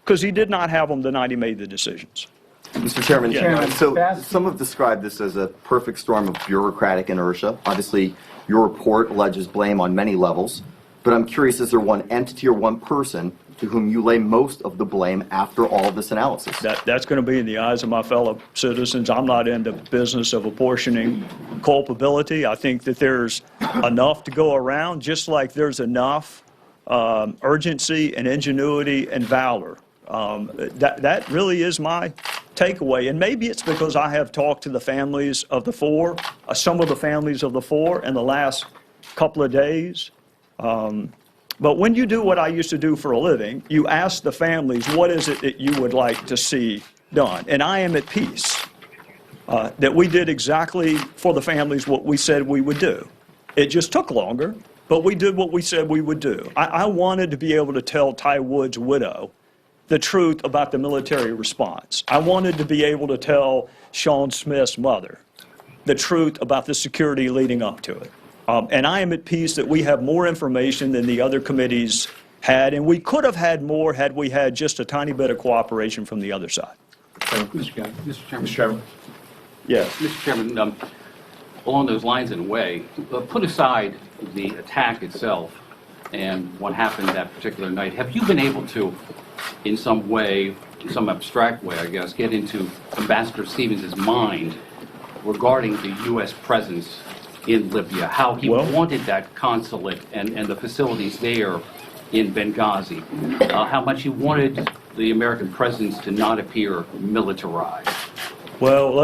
B: because he did not have them the night he made the decisions.
K: Mr. Chairman,
B: Yeah.
K: so some have described this as a perfect storm of bureaucratic inertia. Obviously, your report alleges blame on many levels, but I'm curious, is there one entity or one person to whom you lay most of the blame after all of this analysis?
B: That's going to be in the eyes of my fellow citizens. I'm not in the business of apportioning culpability. I think that there's enough to go around, just like there's enough urgency and ingenuity and valor. That really is my takeaway. And maybe it's because I have talked to the families of the 4, some of the families of the 4 in the last couple of days. But when you do what I used to do for a living, you ask the families, what is it that you would like to see done? And I am at peace that we did exactly for the families what we said we would do. It just took longer, but we did what we said we would do. I wanted to be able to tell Ty Wood's widow the truth about the military response. I wanted to be able to tell Sean Smith's mother the truth about the security leading up to it. And I am at peace that we have more information than the other committees had, and we could have had more had we had just a tiny bit of cooperation from the other side.
M: Mr. Chairman. Mr. Chairman.
B: Yes.
M: Mr. Chairman, along those lines in a way, put aside the attack itself and what happened that particular night, have you been able to, in some way, some abstract way, I guess, get into Ambassador Stevens' mind regarding the U.S. presence in Libya, how he wanted that consulate and the facilities there in Benghazi, how much he wanted the American presence to not appear militarized?
B: Well,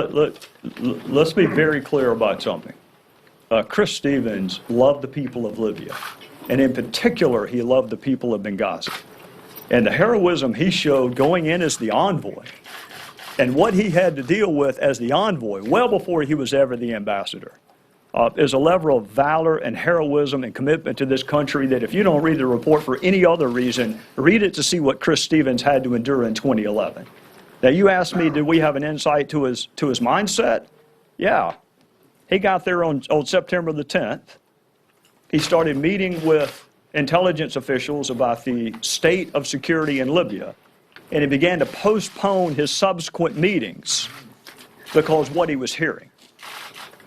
B: let's be very clear about something. Chris Stevens loved the people of Libya, and in particular, he loved the people of Benghazi. And the heroism he showed going in as the envoy, and what he had to deal with as the envoy, well before he was ever the ambassador, is a level of valor and heroism and commitment to this country that if you don't read the report for any other reason, read it to see what Chris Stevens had to endure in 2011. Now, you asked me, did we have an insight to his mindset? Yeah. He got there on September the 10th. He started meeting with intelligence officials about the state of security in Libya, and he began to postpone his subsequent meetings because what he was hearing.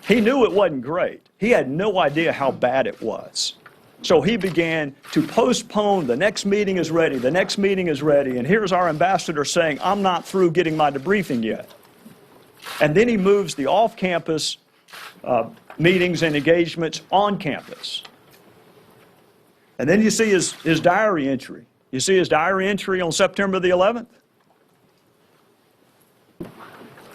B: He knew it wasn't great. He had no idea how bad it was. So he began to postpone, the next meeting is ready, the next meeting is ready, and here's our ambassador saying, I'm not through getting my debriefing yet. And then he moves the off-campus meetings and engagements on campus. And then you see his diary entry. You see his diary entry on September the 11th?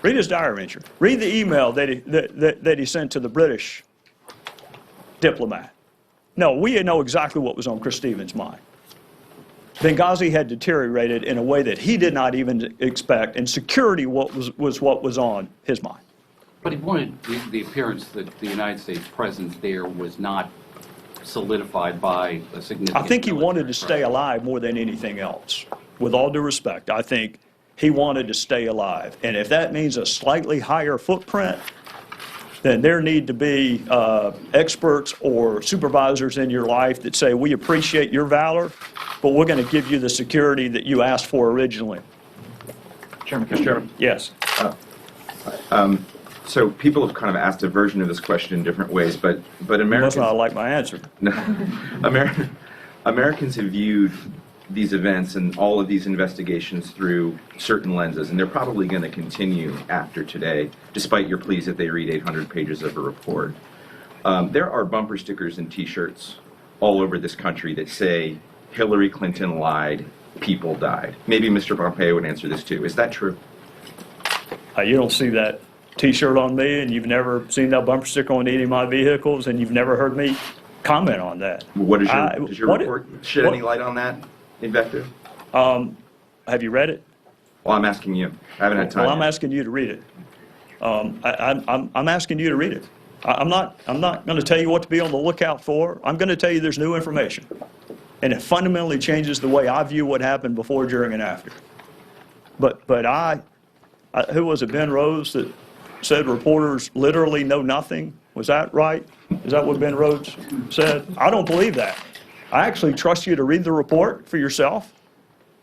B: Read his diary entry. Read the email that he sent to the British diplomat. No, we know exactly what was on Chris Stevens' mind. Benghazi had deteriorated in a way that he did not even expect, and security was what was on his mind.
M: But he wanted the appearance that the United States presence there was not solidified by a significant...
B: I think he wanted to stay alive more than anything else. With all due respect, I think he wanted to stay alive. And if that means a slightly higher footprint, then there need to be experts or supervisors in your life that say, we appreciate your valor, but we're going to give you the security that you asked for originally.
N: Chairman. Mr. Chairman.
B: Yes.
N: So people have kind of asked a version of this question in different ways, but Americans...
B: That's not like my answer.
N: No. Americans have viewed these events and all of these investigations through certain lenses, and they're probably going to continue after today, despite your pleas that they read 800 pages of a report. There are bumper stickers and T-shirts all over this country that say, Hillary Clinton lied, people died. Maybe Mr. Pompeo would answer this too. Is that true?
B: You don't see that T-shirt on me, and you've never seen that bumper sticker on any of my vehicles, and you've never heard me comment on that.
N: What is does your report shed any light on that invective?
B: Have you read it?
N: Well, I'm asking you. I haven't had time.
B: Well, I'm
N: yet.
B: asking you to read it. I'm asking you to read it. I'm not going to tell you what to be on the lookout for. I'm going to tell you there's new information, and it fundamentally changes the way I view what happened before, during, and after. But who was it? Ben Rose that said reporters literally know nothing. Was that right? Is that what Ben Rose said? I don't believe that. I actually trust you to read the report for yourself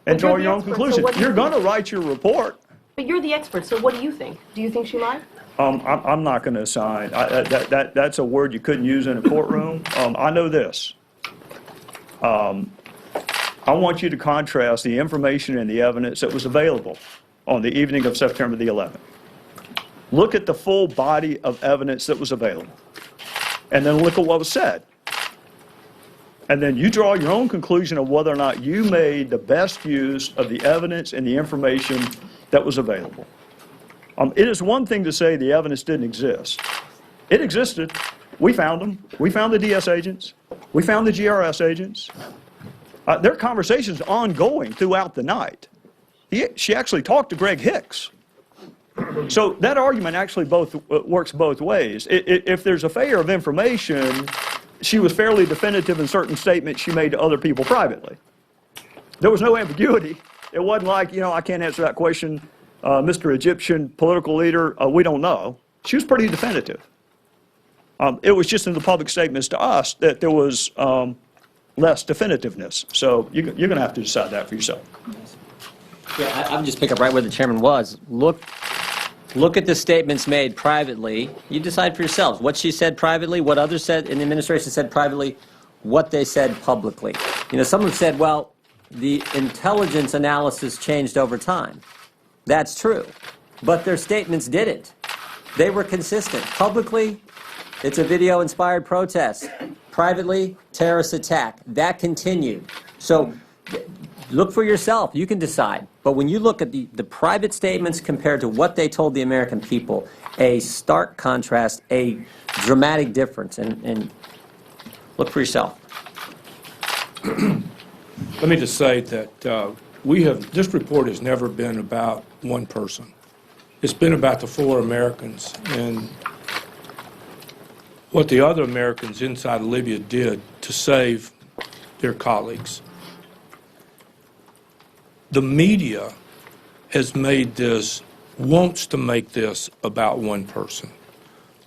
B: and draw your own conclusion. You're going to write your report.
I: But you're the expert, so what do you think? Do you think she lied?
B: I'm not going to assign. That's a word you couldn't use in a courtroom. I know this. I want you to contrast the information and the evidence that was available on the evening of September the 11th. Look at the full body of evidence that was available, and then look at what was said. And then you draw your own conclusion of whether or not you made the best use of the evidence and the information that was available. It is one thing to say the evidence didn't exist. It existed. We found them. We found the DS agents. We found the GRS agents. Their conversations ongoing throughout the night. She actually talked to Greg Hicks. So that argument actually works both ways. If there's a failure of information, she was fairly definitive in certain statements she made to other people privately. There was no ambiguity. It wasn't like, I can't answer that question, Mr. Egyptian political leader, we don't know. She was pretty definitive. It was just in the public statements to us that there was less definitiveness. So you're going to have to decide that for yourself.
D: Yeah, I would just pick up right where the chairman was. Look at the statements made privately. You decide for yourselves what she said privately, what others said in the administration said privately, what they said publicly. Someone said, well, the intelligence analysis changed over time. That's true. But their statements didn't. They were consistent. Publicly, it's a video-inspired protest. Privately, terrorist attack. That continued. So look for yourself. You can decide. But when you look at the private statements compared to what they told the American people, a stark contrast, a dramatic difference. And look for yourself.
C: Let me just say that this report has never been about one person. It's been about the 4 Americans and what the other Americans inside Libya did to save their colleagues. The media has wants to make this about one person.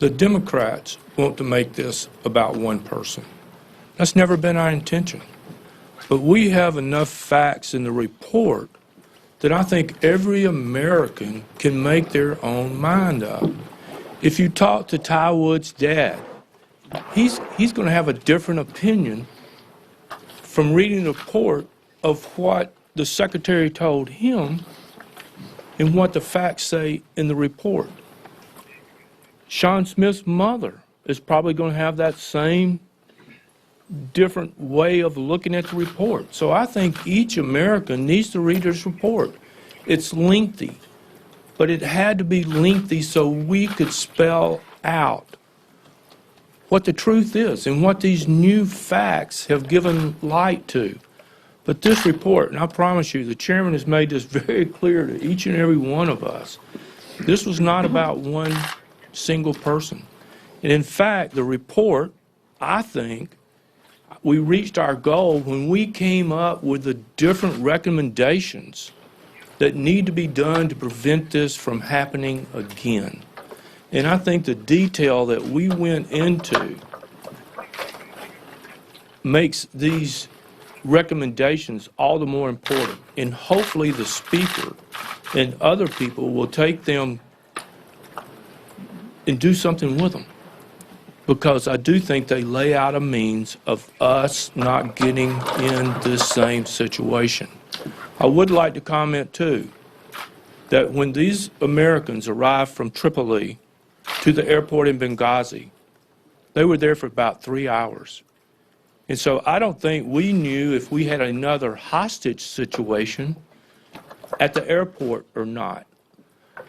C: The Democrats want to make this about one person. That's never been our intention. But we have enough facts in the report that I think every American can make their own mind up. If you talk to Ty Wood's dad, he's going to have a different opinion from reading the report of what the secretary told him and what the facts say in the report. Sean Smith's mother is probably going to have that same different way of looking at the report. So I think each American needs to read this report. It's lengthy, but it had to be lengthy so we could spell out what the truth is and what these new facts have given light to. But this report, and I promise you, the chairman has made this very clear to each and every one of us, this was not about one single person. And in fact, the report, I think, we reached our goal when we came up with the different recommendations that need to be done to prevent this from happening again. And I think the detail that we went into makes these recommendations all the more important. And hopefully the speaker and other people will take them and do something with them. Because I do think they lay out a means of us not getting in this same situation. I would like to comment, too, that when these Americans arrived from Tripoli to the airport in Benghazi, they were there for about 3 hours. And so I don't think we knew if we had another hostage situation at the airport or not.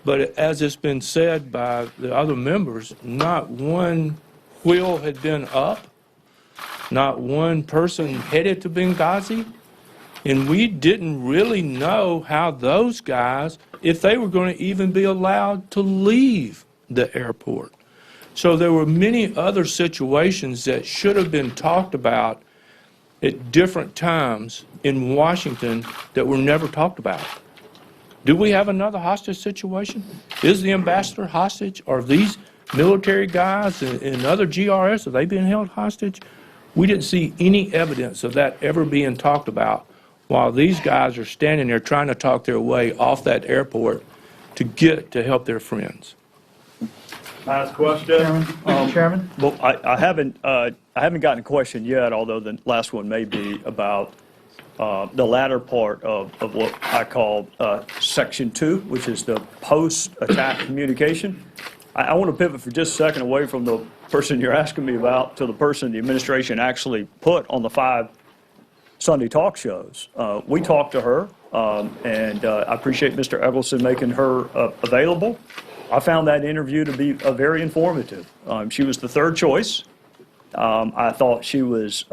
C: But as it's been said by the other members, not one wheel had been up, not one person headed to Benghazi, and we didn't really know how those guys, if they were going to even be allowed to leave the airport. So there were many other situations that should have been talked about at different times in Washington that were never talked about. Do we have another hostage situation? Is the ambassador hostage? Are these military guys and other GRS, are they being held hostage? We didn't see any evidence of that ever being talked about while these guys are standing there trying to talk their way off that airport to get to help their friends.
B: Last question.
A: Chairman?
B: Well, I haven't gotten a question yet, although the last one may be about the latter part of what I call Section 2, which is the post-attack communication. I want to pivot for just a second away from the person you're asking me about to the person the administration actually put on the 5 Sunday talk shows. We talked to her, and I appreciate Mr. Eggleston making her available. I found that interview to be very informative. She was the third choice. I thought she was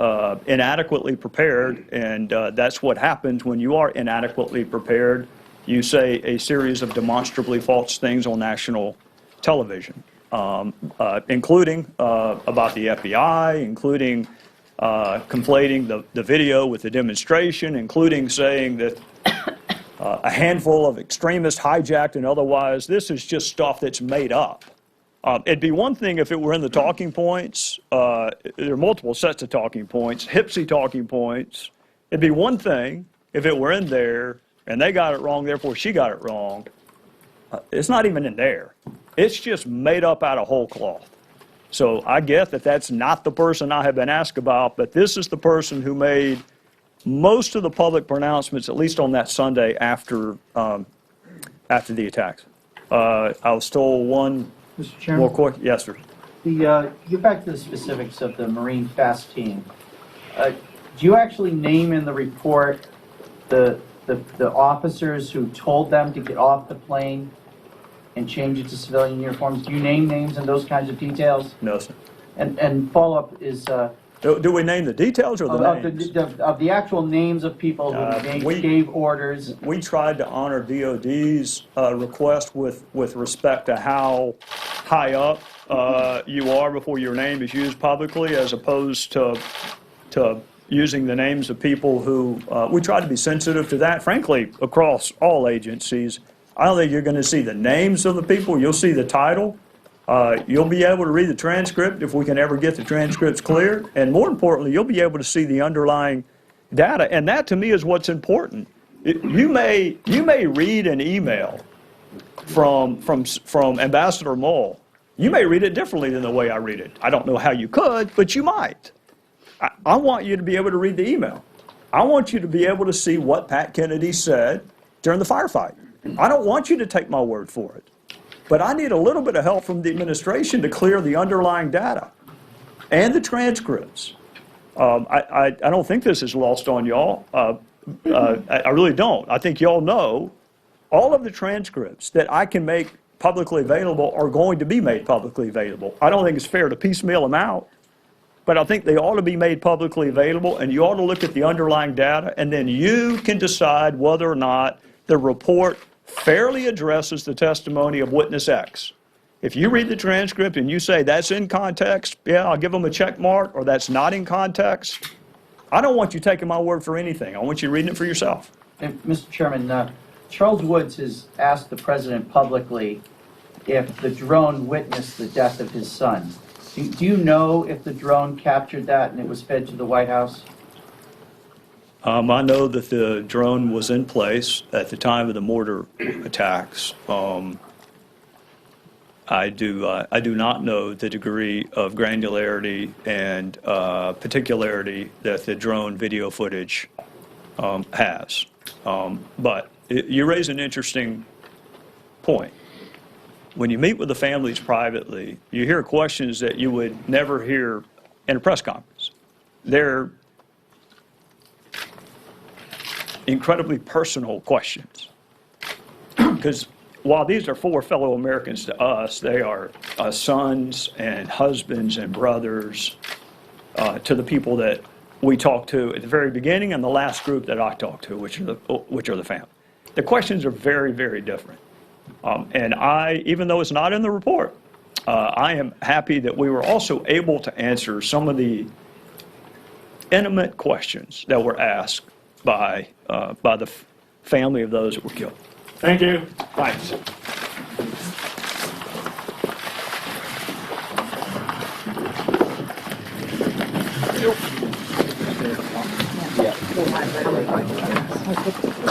B: inadequately prepared, and that's what happens when you are inadequately prepared. You say a series of demonstrably false things on national television, including about the FBI, including conflating the video with the demonstration, including saying that a handful of extremists hijacked and otherwise. This is just stuff that's made up. It'd be one thing if it were in the talking points. There are multiple sets of talking points, Hipsy talking points. It'd be one thing if it were in there and they got it wrong, therefore she got it wrong. It's not even in there. It's just made up out of whole cloth. So I get that that's not the person I have been asked about, but this is the person who made most of the public pronouncements, at least on that Sunday after the attacks. I was told one
A: Mr. Chairman?
B: more quick. Yes, sir.
A: Get back to the specifics of the Marine Fast Team. Do you actually name in the report the officers who told them to get off the plane and change it to civilian uniforms? Do you name names and those kinds of details?
B: No, sir.
A: And follow-up is...
B: Do we name the details or the names?
A: Of the actual names of people who gave orders.
B: We tried to honor DOD's request with respect to how high up you are before your name is used publicly, as opposed to using the names of people who, we try to be sensitive to that, frankly, across all agencies. I don't think you're going to see the names of the people. You'll see the title. You'll be able to read the transcript if we can ever get the transcripts clear. And more importantly, you'll be able to see the underlying data. And that, to me, is what's important. You may read an email from Ambassador Mull. You may read it differently than the way I read it. I don't know how you could, but you might. I want you to be able to read the email. I want you to be able to see what Pat Kennedy said during the firefight. I don't want you to take my word for it. But I need a little bit of help from the administration to clear the underlying data and the transcripts. I don't think this is lost on y'all. I really don't. I think y'all know all of the transcripts that I can make publicly available are going to be made publicly available. I don't think it's fair to piecemeal them out, but I think they ought to be made publicly available, and you ought to look at the underlying data, and then you can decide whether or not the report fairly addresses the testimony of witness X. If you read the transcript and you say that's in context, yeah, I'll give them a check mark, or that's not in context, I don't want you taking my word for anything. I want you reading it for yourself.
A: And, Mr. Chairman, Charles Woods has asked the president publicly if the drone witnessed the death of his son. Do you know if the drone captured that and it was fed to the White House?
B: I know that the drone was in place at the time of the mortar attacks. I do not know the degree of granularity and particularity that the drone video footage has. But you raise an interesting point. When you meet with the families privately, you hear questions that you would never hear in a press conference. They're incredibly personal questions. Because while these are four fellow Americans to us, they are sons and husbands and brothers to the people that we talked to at the very beginning and the last group that I talked to, which are the family. The questions are very, very different. And even though it's not in the report, I am happy that we were also able to answer some of the intimate questions that were asked by the family of those that were killed. Thank you. Thanks.
A: Yeah.